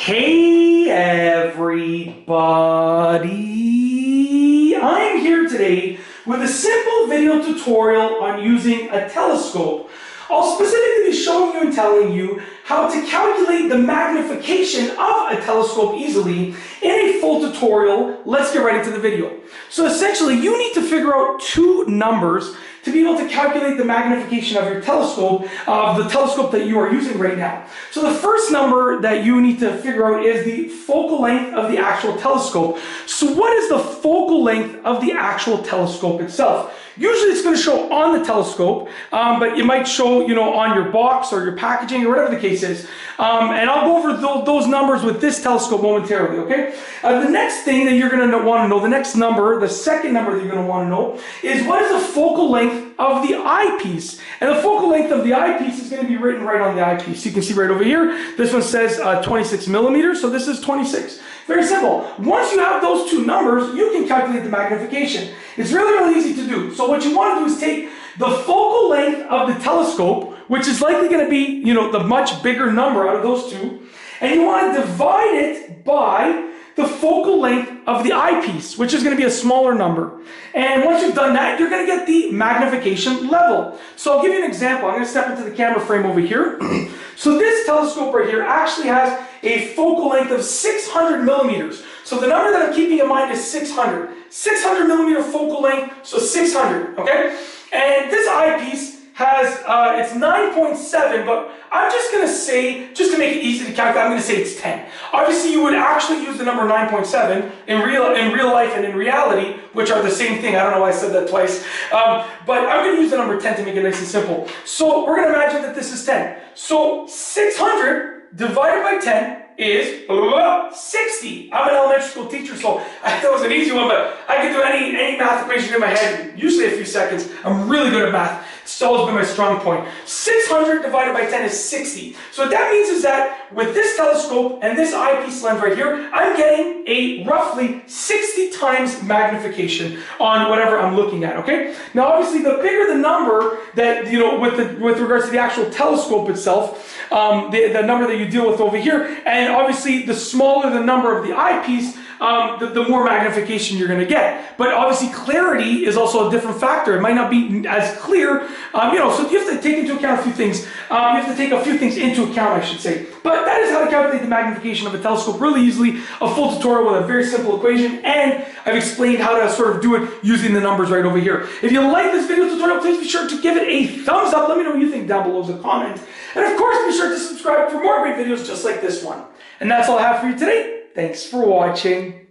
Hey everybody! I'm here today with a simple video tutorial on using a telescope. I'll specifically be showing you and telling you how to calculate the magnification of a telescope easily in a full tutorial. Let's get right into the video. So essentially, you need to figure out two numbers to be able to calculate the magnification of your telescope, of the telescope that you are using right now. So the first number that you need to figure out is the focal length of the actual telescope. So what is the focal length of the actual telescope itself? Usually it's going to show on the telescope, but it might show, on your box or your packaging or whatever the case is. And I'll go over those numbers with this telescope momentarily, okay? The next thing that you're going to want to know, the next number, the second number that you're going to want to know is what is the focal length of the eyepiece. And the focal length of the eyepiece is going to be written right on the eyepiece. You can see right over here, this one says 26 millimeters, so this is 26. Very simple. Once you have those two numbers, you can calculate the magnification. It's really, really easy to do. So what you want to do is take the focal length of the telescope, which is likely going to be, the much bigger number out of those two, and you want to divide it by the focal length of the eyepiece, which is going to be a smaller number. And once you've done that, you're going to get the magnification level. So I'll give you an example. I'm going to step into the camera frame over here. So this telescope right here actually has a focal length of 600 millimeters. So the number that I'm keeping in mind is 600. 600 millimeter focal length, so 600, okay? And this eyepiece has, it's 9.7, but I'm just going to say, just to make it easy to calculate, I'm going to say it's 10. Obviously, you would actually use the number 9.7 in real life and in reality, which are the same thing. I don't know why I said that twice. But I'm going to use the number 10 to make it nice and simple. So we're going to imagine that this is 10. So 600 divided by 10 is 60. I'm an elementary school teacher, so I thought it was an easy one, but I can do any math equation in my head in usually a few seconds. I'm really good at math. It's always been my strong point. 600 divided by 10 is 60. So what that means is that with this telescope and this eyepiece lens right here, I'm getting a roughly 60 times magnification on whatever I'm looking at, okay? Now obviously the bigger the number that, with regards to the actual telescope itself, the number that you deal with over here, and obviously the smaller the number of the eyepiece, the more magnification you're going to get. But obviously clarity is also a different factor. It might not be as clear, so you have to take into account a few things. You have to take a few things into account, I should say. But that is how to calculate the magnification of a telescope really easily. A full tutorial with a very simple equation, and I've explained how to sort of do it using the numbers right over here. If you like this video tutorial, please be sure to give it a thumbs up. Let me know what you think down below as a comment. And of course, be sure to subscribe for more great videos just like this one. And that's all I have for you today. Thanks for watching.